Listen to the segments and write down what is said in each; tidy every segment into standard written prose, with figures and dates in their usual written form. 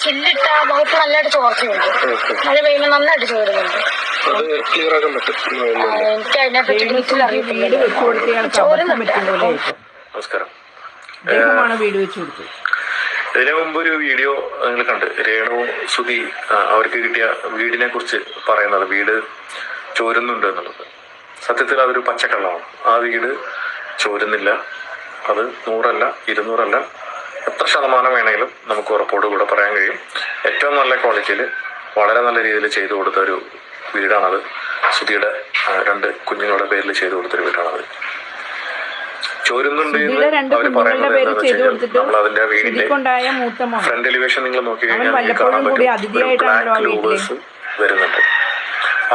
ചില്ലിട്ട മുഖത്ത് നല്ലതായിട്ട് ചോർച്ചയുണ്ട്. മഴ പെയ്യുമ്പോൾ നന്നായിട്ട് ചോരുന്നുണ്ട്. എനിക്ക് അതിനകത്ത് ഡീറ്റെയിൽ അറിയത്തില്ല. നമസ്കാരം. വീട് വെച്ച് കൊടുത്തത് ഇതിനു മുമ്പ് ഒരു വീഡിയോ നിങ്ങൾ കണ്ട് രേണു സുധി അവർക്ക് കിട്ടിയ വീടിനെ കുറിച്ച് പറയുന്നത് വീട് ചോരുന്നുണ്ട് എന്നുള്ളത്. സത്യത്തിൽ അതൊരു പച്ചക്കള്ളമാണ്. ആ വീട് ചോരുന്നില്ല. അത് 100 അല്ല 200 അല്ല, എത്ര ശതമാനം വേണമെങ്കിലും നമുക്ക് ഉറപ്പോടുകൂടെ പറയാൻ കഴിയും. ഏറ്റവും നല്ല ക്വാളിറ്റിയിൽ വളരെ നല്ല രീതിയിൽ ചെയ്തു കൊടുത്ത ഒരു വീടാണത്. സുധിയുടെ 2 കുഞ്ഞുങ്ങളുടെ പേരിൽ ചെയ്തു കൊടുത്തൊരു വീടാണത്. ചോരുന്നുണ്ട് എന്ന് അവർ പറയുന്നത് എന്താണെന്ന് വെച്ച് കഴിഞ്ഞാൽ നമ്മൾ അതിന്റെ വീടിന്റെ ഫ്രണ്ട് എലിവേഷൻ നിങ്ങൾ നോക്കി കഴിഞ്ഞാൽ കാണാൻ പറ്റും ബ്ലാക്ക് ലൂവേഴ്സ് വരുന്നുണ്ട്.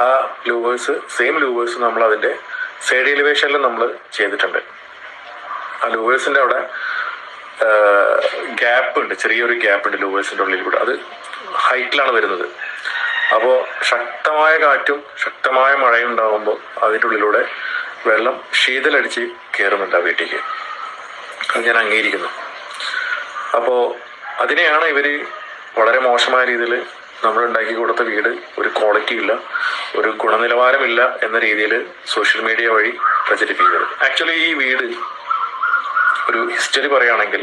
ആ ലൂവേഴ്സ് സെയിം ലൂവേഴ്സ് നമ്മൾ അതിന്റെ സൈഡ് എലിവേഷനിൽ നമ്മൾ ചെയ്തിട്ടുണ്ട്. ആ ലൂവേഴ്സിന്റെ അവിടെ ഗ്യാപ്പ് ഉണ്ട്, ചെറിയൊരു ഗ്യാപ്പ് ഉണ്ട് ലൂവേഴ്സിന്റെ ഉള്ളിൽ കൂടെ. അത് ഹൈറ്റിലാണ് വരുന്നത്. അപ്പോൾ ശക്തമായ കാറ്റും ശക്തമായ മഴയും ഉണ്ടാകുമ്പോൾ അതിൻ്റെ ഉള്ളിലൂടെ വെള്ളം ശീതലടിച്ച് കയറുന്നുണ്ട് ആ വീട്ടിലേക്ക്. അത് ഞാൻ അംഗീകരിക്കുന്നു. അപ്പോൾ അതിനെയാണ് ഇവര് വളരെ മോശമായ രീതിയിൽ നമ്മൾ ഉണ്ടാക്കി കൊടുത്ത വീട് ഒരു ക്വാളിറ്റി ഇല്ല, ഒരു ഗുണനിലവാരമില്ല എന്ന രീതിയിൽ സോഷ്യൽ മീഡിയ വഴി പ്രചരിപ്പിക്കുന്നത്. ആക്ച്വലി ഈ വീട് ഒരു ഹിസ്റ്ററി പറയുകയാണെങ്കിൽ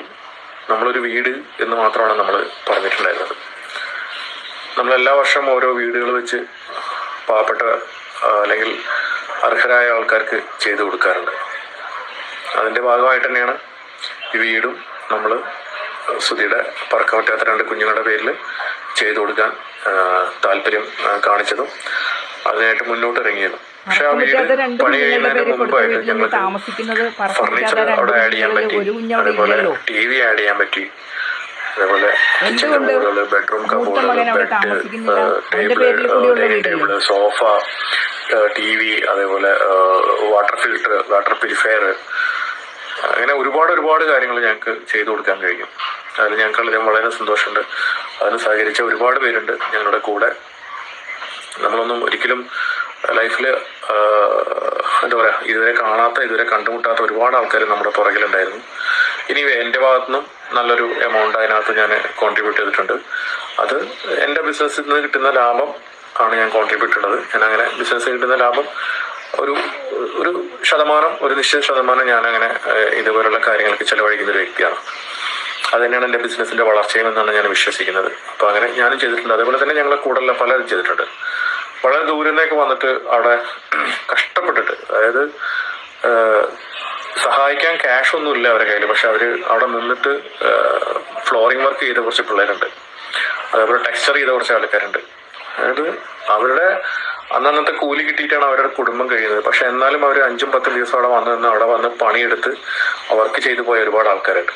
നമ്മളൊരു വീട് എന്ന് മാത്രമാണ് നമ്മൾ പറഞ്ഞിട്ടുണ്ടായിരുന്നത്. നമ്മളെല്ലാ വർഷവും ഓരോ വീടുകൾ വെച്ച് പാവപ്പെട്ട അല്ലെങ്കിൽ അർഹരായ ആൾക്കാർക്ക് ചെയ്തു കൊടുക്കാറുണ്ട്. അതിൻ്റെ ഭാഗമായിട്ട് തന്നെയാണ് ഈ വീടും നമ്മൾ സുധിയുടെ പറക്കാൻ പറ്റാത്ത 2 കുഞ്ഞുങ്ങളുടെ പേരിൽ ചെയ്തു കൊടുക്കാൻ താല്പര്യം കാണിച്ചതും അതിനായിട്ട് മുന്നോട്ട് ഇറങ്ങിയതും. പക്ഷെ ആ വീട് പണി കഴിയുന്നതിന് മുമ്പായിട്ട് ഞങ്ങൾക്ക് ഫർണിച്ചർ അവിടെ ആഡ് ചെയ്യാൻ പറ്റി, അതേപോലെ TV ആഡ് ചെയ്യാൻ പറ്റി, അതേപോലെ കിച്ചൺ കബോർഡുകൾ, ബെഡ്റൂം കബോർഡുകൾ, bed, table, dining table, sofa, TV, അതേപോലെ വാട്ടർ ഫിൽട്ടർ, വാട്ടർ പ്യൂരിഫയർ, അങ്ങനെ ഒരുപാട് കാര്യങ്ങൾ ഞങ്ങൾക്ക് ചെയ്തു കൊടുക്കാൻ കഴിയും. അതിൽ ഞങ്ങൾക്ക് വളരെ സന്തോഷമുണ്ട്. അതിന് സഹകരിച്ച ഒരുപാട് പേരുണ്ട് ഞങ്ങളുടെ കൂടെ. നമ്മളൊന്നും ഒരിക്കലും ലൈഫിൽ എന്താ പറയുക, ഇതുവരെ കണ്ടുമുട്ടാത്ത ഒരുപാട് ആൾക്കാർ നമ്മുടെ പുറകിലുണ്ടായിരുന്നു. ഇനി എൻ്റെ ഭാഗത്തുനിന്നും നല്ലൊരു എമൗണ്ട് അതിനകത്ത് ഞാൻ കോൺട്രിബ്യൂട്ട് ചെയ്തിട്ടുണ്ട്. അത് എൻ്റെ ബിസിനസ്സിൽ നിന്ന് കിട്ടുന്ന ലാഭം ആണ് ഞാൻ കോൺട്രിബ്യൂട്ട് ഉള്ളത്. ഞാൻ അങ്ങനെ ബിസിനസ്സിൽ കിട്ടുന്ന ലാഭം ഒരു ശതമാനം, ഒരു നിശ്ചിത ശതമാനം ഞാനങ്ങനെ ഇതുപോലുള്ള കാര്യങ്ങൾക്ക് ചെലവഴിക്കുന്ന ഒരു വ്യക്തിയാണ്. അത് തന്നെയാണ് എൻ്റെ ബിസിനസ്സിന്റെ വളർച്ചയും എന്നാണ് ഞാൻ വിശ്വസിക്കുന്നത്. അപ്പോൾ അങ്ങനെ ഞാനും ചെയ്തിട്ടുണ്ട്. അതേപോലെ തന്നെ ഞങ്ങളെ കൂടെയുള്ള പലരും ചെയ്തിട്ടുണ്ട്. വളരെ ദൂരെ നിന്നൊക്കെ വന്നിട്ട് അവിടെ കഷ്ടപ്പെട്ടിട്ട്, അതായത് സഹായിക്കാൻ ക്യാഷ് ഒന്നും ഇല്ല അവരുടെ കയ്യിൽ, പക്ഷെ അവർ അവിടെ നിന്നിട്ട് ഫ്ലോറിംഗ് വർക്ക് ചെയ്ത കുറച്ച് പിള്ളേരുണ്ട്, അതേപോലെ ടെക്സ്ചർ ചെയ്ത കുറച്ച് ആൾക്കാരുണ്ട്. അതായത് അവരുടെ അന്നത്തെ കൂലി കിട്ടിയിട്ടാണ് അവരുടെ കുടുംബം കഴിയുന്നത്. പക്ഷെ എന്നാലും അവർ 5-10 ദിവസം അവിടെ വന്ന് പണിയെടുത്ത് വർക്ക് ചെയ്തു പോയ ഒരുപാട് ആൾക്കാരുണ്ട്.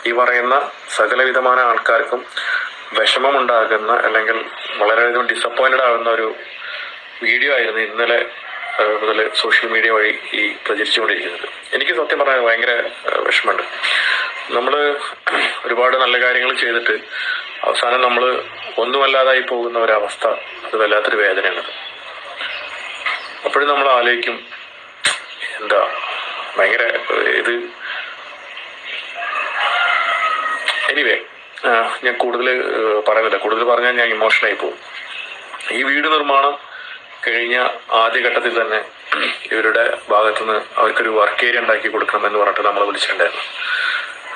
ഈ പറയുന്ന സകലവിധമായ ആൾക്കാർക്കും വിഷമമുണ്ടാകുന്ന അല്ലെങ്കിൽ വളരെയധികം ഡിസപ്പോയിന്റഡ് ആകുന്ന ഒരു വീഡിയോ ആയിരുന്നു ഇന്നലെ മുതൽ സോഷ്യൽ മീഡിയ വഴി ഈ പ്രചരിച്ചുകൊണ്ടിരിക്കുന്നത്. എനിക്ക് സത്യം പറഞ്ഞാൽ ഭയങ്കര വിഷമമുണ്ട്. നമ്മൾ ഒരുപാട് നല്ല കാര്യങ്ങൾ ചെയ്തിട്ട് അവസാനം നമ്മൾ ഒന്നുമല്ലാതായി പോകുന്ന ഒരവസ്ഥ, അത് വല്ലാത്തൊരു വേദനയാണ്. അപ്പോഴും നമ്മൾ ആലോചിക്കും, എന്താ ഭയങ്കര ഇത്. എനിവേ, ഞാൻ കൂടുതൽ പറയുന്നില്ല. കൂടുതൽ പറഞ്ഞാൽ ഞാൻ ഇമോഷണലായി പോകും. ഈ വീട് നിർമ്മാണം കഴിഞ്ഞ ആദ്യഘട്ടത്തിൽ തന്നെ ഇവരുടെ ഭാഗത്തുനിന്ന് അവർക്കൊരു വർക്ക് ഏരിയ ഉണ്ടാക്കി കൊടുക്കണമെന്ന് പറഞ്ഞിട്ട് നമ്മളെ വിളിച്ചിട്ടുണ്ടായിരുന്നു.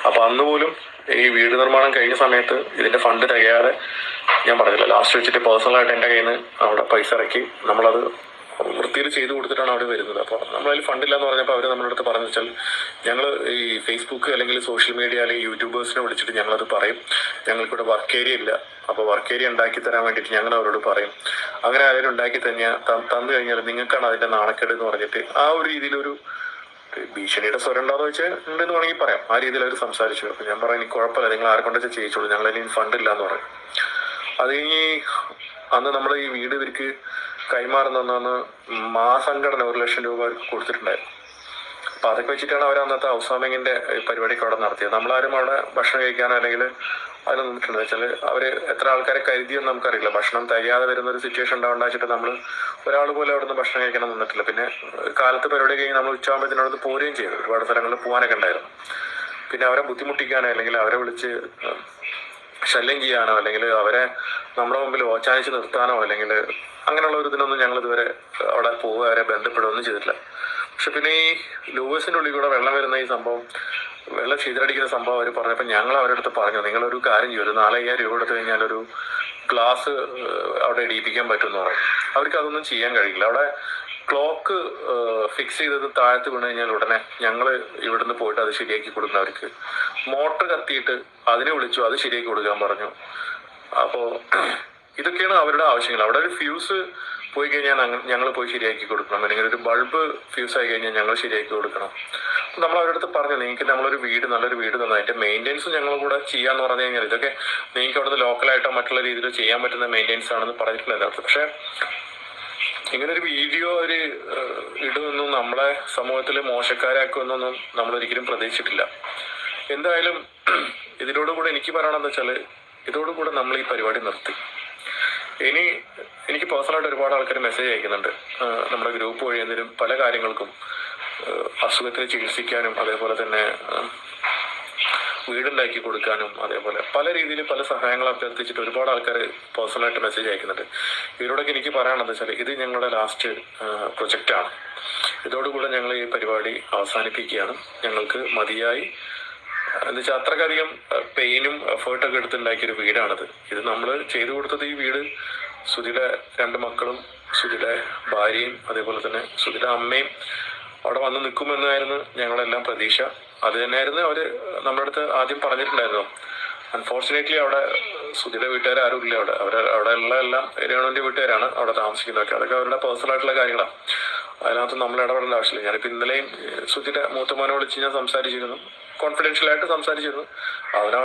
അപ്പോൾ അന്ന് പോലും ഈ വീട് നിർമ്മാണം കഴിഞ്ഞ സമയത്ത് ഇതിന്റെ ഫണ്ട് തികയാതെ ഞാൻ പറഞ്ഞില്ല, ലാസ്റ്റ് വെച്ചിട്ട് പേഴ്സണലായിട്ട് എൻ്റെ കയ്യിൽ നിന്ന് അവിടെ പൈസ ഇറക്കി നമ്മളത് വൃത്തിയിൽ ചെയ്തു കൊടുത്തിട്ടാണ് അവിടെ വരുന്നത്. അപ്പോൾ നമ്മളതിൽ ഫണ്ടില്ല എന്ന് പറഞ്ഞപ്പോൾ അവർ നമ്മുടെ അടുത്ത് പറഞ്ഞു വെച്ചാൽ, ഞങ്ങൾ ഈ ഫേസ്ബുക്ക് അല്ലെങ്കിൽ സോഷ്യൽ മീഡിയ അല്ലെങ്കിൽ യൂട്യൂബേഴ്സിനെ വിളിച്ചിട്ട് ഞങ്ങളത് പറയും, ഞങ്ങൾക്കിവിടെ വർക്ക് ഏരിയ ഇല്ല, അപ്പോൾ വർക്ക് ഏരിയ ഉണ്ടാക്കി തരാൻ വേണ്ടിയിട്ട് ഞങ്ങൾ അവരോട് പറയും. അങ്ങനെ ആരെങ്കിലും ഉണ്ടാക്കി തന്നു കഴിഞ്ഞാൽ നിങ്ങൾക്കാണ് അതിന്റെ നാണക്കേട് എന്ന് പറഞ്ഞിട്ട് ആ ഒരു രീതിയിലൊരു ഭീഷണിയുടെ സ്വരം ഉണ്ടാന്ന് വെച്ചാൽ ഉണ്ടെന്ന് വേണമെങ്കിൽ പറയാം. ആ രീതിയിൽ അവർ സംസാരിച്ചു. അപ്പോൾ ഞാൻ പറയാം, എനിക്ക് കുഴപ്പമില്ല, നിങ്ങൾ ആരെ കൊണ്ടു വെച്ചാൽ ചെയ്യിച്ചോളൂ, ഞങ്ങളിനി ഫണ്ടില്ല എന്ന് പറയും. അത് കഴിഞ്ഞ് അന്ന് നമ്മൾ ഈ വീട് ഇവർക്ക് കൈമാറുന്ന സംഘടന 1 ലക്ഷം രൂപ കൊടുത്തിട്ടുണ്ടായിരുന്നു. അപ്പൊ അതൊക്കെ വെച്ചിട്ടാണ് അവർ അന്നത്തെ ഹൗസ് വാമിങ്ങിന്റെ പരിപാടിയൊക്കെ അവിടെ നടത്തിയത്. നമ്മളാരും അവിടെ ഭക്ഷണം കഴിക്കാനോ അല്ലെങ്കിൽ അതിന് നിന്നിട്ടുണ്ട് വെച്ചാൽ അവര് എത്ര ആൾക്കാരെ കരുതിയെന്ന് നമുക്കറിയില്ല. ഭക്ഷണം തികയാതെ വരുന്ന ഒരു സിറ്റുവേഷൻ ഉണ്ടാവണ്ടാച്ചിട്ട് നമ്മൾ ഒരാൾ പോലും അവിടെ നിന്ന് ഭക്ഷണം കഴിക്കാൻ നിന്നിട്ടില്ല. പിന്നെ കാലത്ത് പരിപാടി കഴിഞ്ഞ് നമ്മൾ ഉച്ചയാകുമ്പോഴത്തേനും അവിടെ പോരുകയും ചെയ്തു. ഒരുപാട് സ്ഥലങ്ങളിൽ പോകാനൊക്കെ ഉണ്ടായിരുന്നു. പിന്നെ അവരെ ബുദ്ധിമുട്ടിക്കാനോ അല്ലെങ്കിൽ അവരെ വിളിച്ച് ശല്യം ചെയ്യാനോ അല്ലെങ്കിൽ അവരെ നമ്മുടെ മുമ്പിൽ ഓച്ചാനിച്ച് നിർത്താനോ അല്ലെങ്കിൽ അങ്ങനെയുള്ള ഒരു ഇതിനൊന്നും ഞങ്ങൾ ഇതുവരെ അവിടെ പോവുക അവരെ ബന്ധപ്പെടുകയൊന്നും ചെയ്തിട്ടില്ല. പക്ഷെ പിന്നെ ഈ ലൂവേഴ്സിൻ്റെ ഉള്ളിൽ കൂടെ വെള്ളം വരുന്ന ഈ സംഭവം, വെള്ളം ചെയ്തിടടിക്കുന്ന സംഭവം അവർ പറഞ്ഞപ്പോൾ ഞങ്ങൾ അവരുടെ അടുത്ത് പറഞ്ഞു, നിങ്ങളൊരു കാര്യം ചെയ്യും, ഒരു 4000 രൂപ കൊടുത്തു കഴിഞ്ഞാൽ ഒരു ഗ്ലാസ് അവിടെ ഇടിയിപ്പിക്കാൻ പറ്റുമെന്ന് പറയും. അവർക്ക് അതൊന്നും ചെയ്യാൻ കഴിയില്ല. അവിടെ ക്ലോക്ക് ഫിക്സ് ചെയ്തത് താഴത്ത് വീണ് കഴിഞ്ഞാൽ ഉടനെ ഞങ്ങൾ ഇവിടുന്ന് പോയിട്ട് അത് ശരിയാക്കി കൊടുക്കുന്നവർക്ക്. മോട്ടർ കത്തിയിട്ട് അതിനെ വിളിച്ചു, അത് ശരിയാക്കി കൊടുക്കാൻ പറഞ്ഞു. അപ്പോൾ ഇതൊക്കെയാണ് അവരുടെ ആവശ്യങ്ങൾ. അവിടെ ഒരു ഫ്യൂസ് പോയി കഴിഞ്ഞാൽ ഞങ്ങൾ പോയി ശരിയാക്കി കൊടുക്കണം, അല്ലെങ്കിൽ ഒരു ബൾബ് ഫ്യൂസ് ആയി കഴിഞ്ഞാൽ ഞങ്ങൾ ശരിയാക്കി കൊടുക്കണം. നമ്മൾ അവരുടെ അടുത്ത് പറഞ്ഞു, നിങ്ങൾക്ക് നമ്മളൊരു വീട്, നല്ലൊരു വീട് തന്നു, അതിന്റെ മെയിൻ്റെനൻസ് ഞങ്ങൾ കൂടെ ചെയ്യാന്ന് പറഞ്ഞു കഴിഞ്ഞാൽ ഇതൊക്കെ നിങ്ങൾക്ക് അവിടുന്ന് ലോക്കലായിട്ടോ മറ്റുള്ള രീതിയിൽ ചെയ്യാൻ പറ്റുന്ന മെയിൻ്റെനൻസ് ആണെന്ന് പറഞ്ഞിട്ടില്ല എല്ലാവർക്കും. പക്ഷെ ഇങ്ങനൊരു വീഡിയോ ഒരു ഇടുമെന്നും നമ്മളെ സമൂഹത്തിൽ മോശക്കാരാക്കുമെന്നൊന്നും നമ്മളൊരിക്കലും പ്രതീക്ഷിച്ചിട്ടില്ല. എന്തായാലും ഇതിനോടുകൂടെ എനിക്ക് പറയണമെന്ന് വെച്ചാൽ, ഇതോടുകൂടെ നമ്മൾ ഈ പരിപാടി നിർത്തി. ഇനി എനിക്ക് പേഴ്സണലായിട്ട് ഒരുപാട് ആൾക്കാർ മെസ്സേജ് അയക്കുന്നുണ്ട് നമ്മുടെ ഗ്രൂപ്പ് വഴി. എന്തെങ്കിലും പല കാര്യങ്ങൾക്കും, അസുഖത്തിന് ചികിത്സിക്കാനും അതേപോലെ തന്നെ വീടുണ്ടാക്കി കൊടുക്കാനും അതേപോലെ പല രീതിയിൽ പല സഹായങ്ങൾ അഭ്യർത്ഥിച്ചിട്ട് ഒരുപാട് ആൾക്കാർ പേഴ്സണലായിട്ട് മെസ്സേജ് അയക്കുന്നുണ്ട്. ഇവരോടൊക്കെ എനിക്ക് പറയാനുള്ളത് വെച്ചാൽ, ഇത് ഞങ്ങളുടെ ലാസ്റ്റ് പ്രൊജക്റ്റാണ്. ഇതോടുകൂടെ ഞങ്ങൾ ഈ പരിപാടി അവസാനിപ്പിക്കുകയാണ്. ഞങ്ങൾക്ക് മതിയായി. എന്ന് വെച്ചാൽ അത്രക്കധികം പെയിനും എഫേർട്ടൊക്കെ എടുത്തുണ്ടാക്കിയൊരു വീടാണിത്. ഇത് നമ്മൾ ചെയ്തു കൊടുത്തത്, ഈ വീട് സുധിയുടെ 2 മക്കളും സുധിയുടെ ഭാര്യയും അതേപോലെ തന്നെ സുധിയുടെ അമ്മയും അവിടെ വന്ന് നിൽക്കുമെന്നായിരുന്നു ഞങ്ങളെല്ലാം പ്രതീക്ഷ. അത് തന്നെയായിരുന്നു അവർ നമ്മുടെ അടുത്ത് ആദ്യം പറഞ്ഞിട്ടുണ്ടായിരുന്നു. അൺഫോർച്ചുനേറ്റ്ലി അവിടെ സുധിയുടെ വീട്ടുകാർ ആരും ഇല്ല. അവിടെ ഉള്ള എല്ലാം രേണുവിൻ്റെ വീട്ടുകാരാണ് അവിടെ താമസിക്കുന്നതൊക്കെ. അതൊക്കെ അവരുടെ പേഴ്സണലായിട്ടുള്ള കാര്യങ്ങളാണ്. അതിനകത്ത് നമ്മൾ ഇടപെടേണ്ട ആവശ്യമില്ല. ഞാനിപ്പോൾ ഇന്നലെയും സുധിയുടെ മൂത്തമോനെ വിളിച്ച് ഞാൻ സംസാരിച്ചിരുന്നു, കോൺഫിഡൻഷ്യലായിട്ട് സംസാരിച്ചിരുന്നു. അവനവൻ